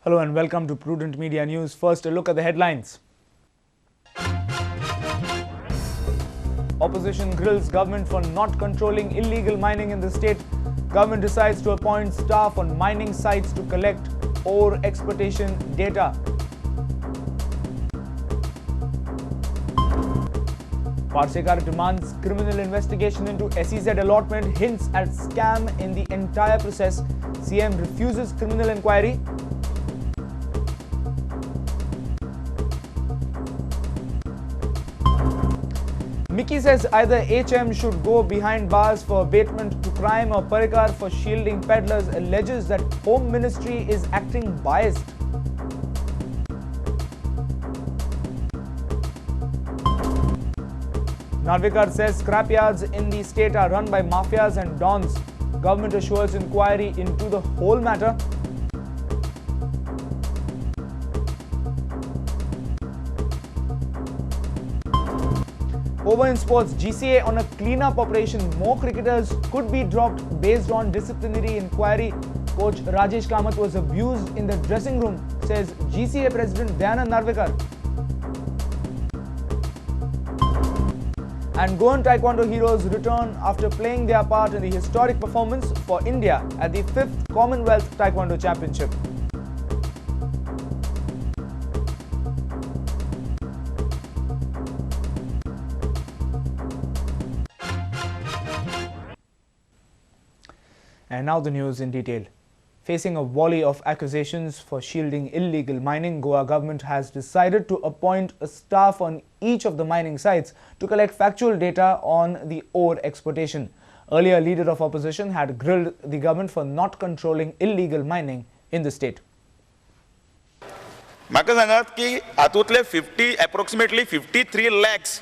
Hello and welcome to Prudent Media News. First, a look at the headlines. Opposition grills government for not controlling illegal mining in the state. Government decides to appoint staff on mining sites to collect ore exploitation data. Parsekar demands criminal investigation into SEZ allotment, hints at scam in the entire process. CM refuses criminal inquiry. Mickey says either HM should go behind bars for abatement to crime or Parrikar for shielding peddlers alleges that Home Ministry is acting biased. Narvekar says scrapyards in the state are run by mafias and dons. Government assures inquiry into the whole matter. Over in sports, GCA on a clean-up operation. More cricketers could be dropped based on disciplinary inquiry. Coach Rajesh Kamath was abused in the dressing room, says GCA President Dayanand Narvekar. And Goan Taekwondo heroes return after playing their part in the historic performance for India at the 5th Commonwealth Taekwondo Championship. And now the news in detail. Facing a volley of accusations for shielding illegal mining, Goa government has decided to appoint a staff on each of the mining sites to collect factual data on the ore exploitation. Earlier, leader of opposition had grilled the government for not controlling illegal mining in the state. म्हाका सांगात की हातूंतले approximately 53 lakhs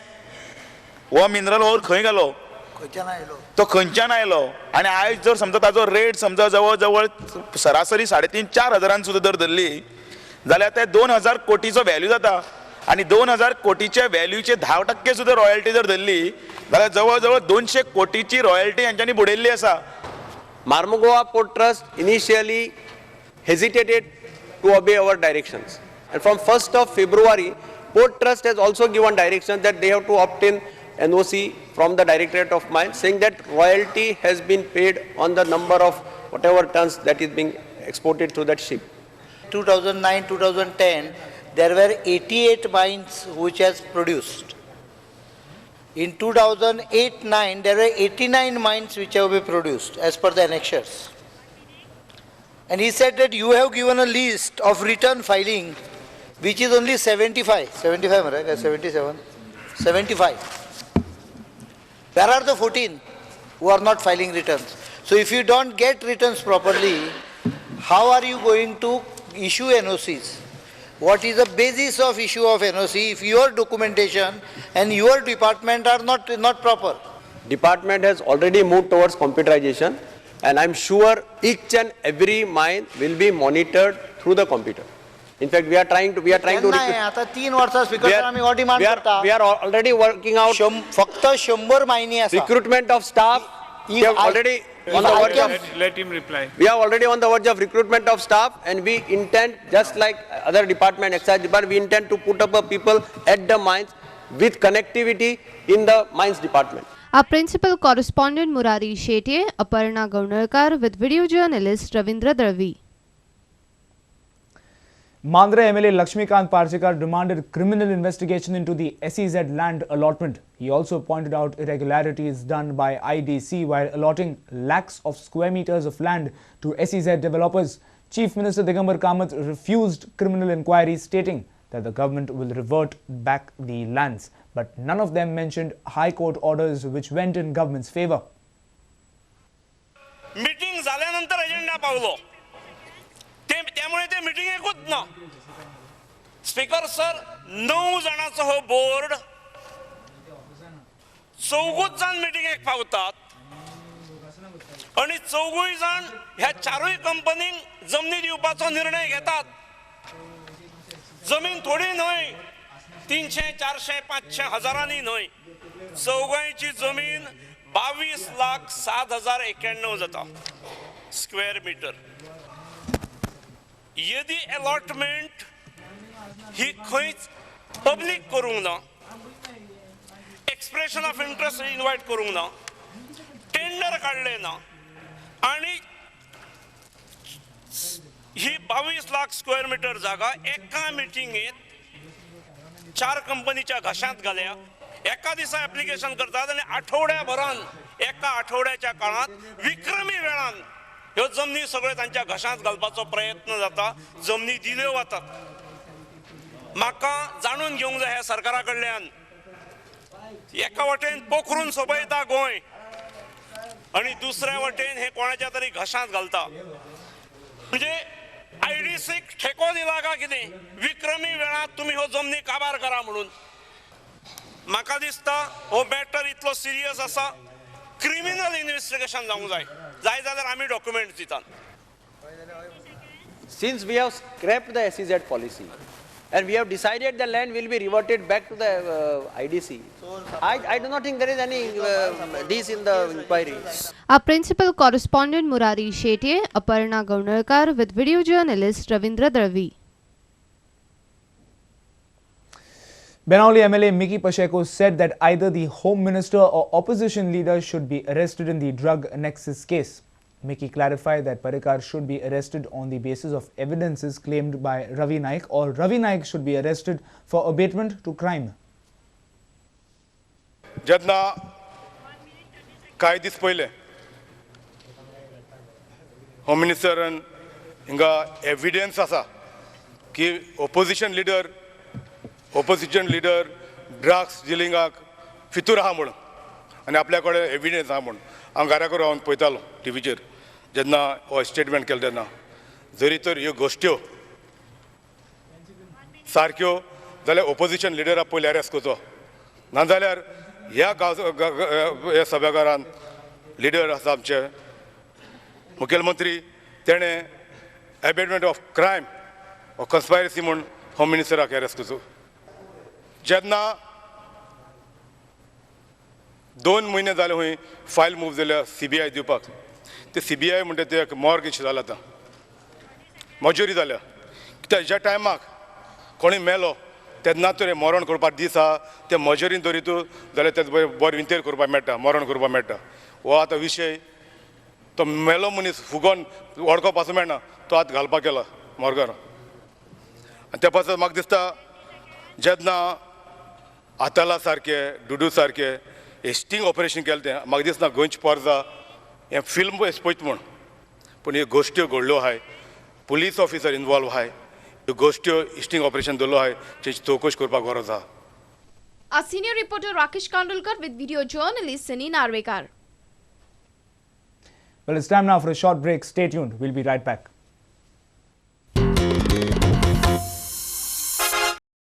हो mineral ओर खंय गेलो तो खंयच्यान आयलो आनी आयज जर समजा ताजो रेट समजा जवळ जवळ सरासरी 3.5-4 हजारांक सुद्दां जर धरली जाल्यार ते 2000 कोटीचो व्हॅल्यू जाता आनी 2000 कोटीचे व्हॅल्यूचे 10% सुद्दां रॉयल्टी जर धरली जाल्यार जवळ जवळ 200 कोटीची रॉयल्टी हांच्यांनी बुडयल्ली आसा. Marmugao Port Trust initially hesitated to obey our directions, and from 1st of February Port Trust has also given direction that they have to obtain NOC from the Directorate of Mines, saying that royalty has been paid on the number of whatever tons that is being exported through that ship. 2009-2010, there were 88 mines which has produced. In 2008-9, there were 89 mines which have been produced as per the annexures. And he said that you have given a list of return filing, which is only 75, right? 77, 75. Where are the 14 who are not filing returns? So if you don't get returns properly, how are you going to issue NOCs? What is the basis of issue of NOC if your documentation and your department are not proper? Department has already moved towards computerization, and I'm sure each and every mine will be monitored through the computer. In fact, we are trying to आता 3 वर्षा speaker आम्ही what demand करता. We are already working out फक्त 100 मायनी आसा. Recruitment of staff. We have already on the verge of. Let him reply. We are already on the verge of recruitment of staff, and we intend, just like other department, excise department, we intend to put up a people at the mines with connectivity in the mines department. Our principal correspondent Murari Shetye, Aparna Gaunarkar with video journalist Ravindra Dravi. Mandra MLA Lakshmikant Parsekar demanded criminal investigation into the SEZ land allotment. He also pointed out irregularities done by IDC while allotting lakhs of square meters of land to SEZ developers. Chief Minister Digambar Kamath refused criminal inquiry, stating that the government will revert back the lands. But none of them mentioned High Court orders which went in government's favor. Meeting झाल्यानंतर agenda Paulo त्यामुळे ते meeting एकूच ना. Speaker sir 9 जणांचो हो board 4 जण मीटिंगेक पावतात आणि 4 जण ह्या 4 कंपनीक जमनी दिवपाचो निर्णय घेतात. जमीन थोडी न्हय, 300, 400, 500 हजारांनी न्हय, 4ची जमीन 22,07,091 जाता स्क्वेअर मीटर. येदी अलॉटमेंट ही खंयच पब्लीक करूंक ना, एक्सप्रेशन ऑफ इंटरेस्ट इन्वायट करूंक ना, टेंडर काढले ना, आणि ही 22 लाख स्क्वेअर मीटर जागा एका मिटिंगेत 4 कंपनीच्या घशांत घाल्या. एका दिसा ऍप्लिकेशन करतात आणि आठवड्याभरान एका आठवड्याच्या काळात विक्रमी वेळान ह्यो जमनी सगळे तांच्या घशांत घालपाचो प्रयत्न जाता. जमनी दिल्यो वतात. म्हाका जाणून घेवंक जाय ह्या सरकारा कडल्यान, एका वटेन पोखरून सोबयता गोंय आणि दुसऱ्या वटेन हे कोणाच्या तरी घशांत घालता. म्हणजे आयडीसीक ठेको दिला का कितें विक्रमी वेळात तुम्ही हो जमनी काबार करा म्हणून. म्हाका दिसता हो मॅटर इतलो सिरियस आसा, क्रिमिनल इन्व्हेस्टिगेशन जावंक जाय. जाय जाल्यार आमी डॉक्युमेंट दितात. Since we have scrapped the SEZ policy and we have decided the land will be reverted back to the IDC, I do not think there is any this in the inquiry. Our principal correspondent Murari Shetye, Aparna Gaunarkar with video journalist Ravindra Dravi. Benali MLA Mickey Pacheco said that either the Home Minister or opposition leader should be arrested in the drug nexus case. Mickey clarified that Parrikar should be arrested on the basis of evidences claimed by Ravi Naik, or Ravi Naik should be arrested for abatement to crime. जेन्ना कांय दीस पयले home मिनिस्टरान हिंगा evidence आसा की opposition leader drugs डिलिंगाक फितूर आहा म्हणून, आनी आपल्या कडेन एविडेंस आहा म्हणून हांव घराकडे रावन पळयतालो टीव्हीचेर जेन्ना हो स्टेटमेंट केलो तेन्ना. जरी तर ह्यो गोश्ट्यो सारक्यो जाल्यार ऑपोजिशन लिडराक पयलीं अरेस्ट करचो, नाजाल्यार ह्या सभाघरान लिडर आसा आमचे मुखेलमंत्री, तेणें एबेटमेंट ऑफ क्रायम ऑर कन्स्पायरसी म्हूण होम मिनिस्टराक अरेस्ट करचो. जेन्ना 2 म्हयने जाले खंय फायल मूव जाल्या CBI दिवपाक, ते CBI म्हणटा ते एक मॉर्गेज जाला आतां, मजुरी जाल्या. कित्याक ज्या टायमाक कोणी मेलो तेन्ना तर मरण करपाक दीस आहा, ते मजुरीन धरितू जाल्यार ते बरें विंतेर करपाक मेळटा, मरण करपाक मेळटा. हो आतां विशय तो मेलो मनीस फुगोन वडको पासूं मेळना, तो आतां घालपाक गेला मॉर्गार. आनी त्या पासत म्हाका दिसता जेन्ना आताला सारके डुडू सारके स्टिंग ऑपरेशन केलें तें म्हाका दिसना गोंयची पोरजा हें फिल्म पळयत म्हूण, पूण ह्यो गोश्ट्यो घडल्यो आहाय, पुलीस ऑफिसर इनवॉल्व आहाय, ह्यो गोश्ट्यो स्टिंग ऑपरेशन दवरलो आहाय, तेची चवकशी करपाक गरज आहा. Our senior reporter Rakesh Kandulkar with video journalist Sunny Narvekar. Well, it's time now for a short break. Stay tuned. We'll be right back.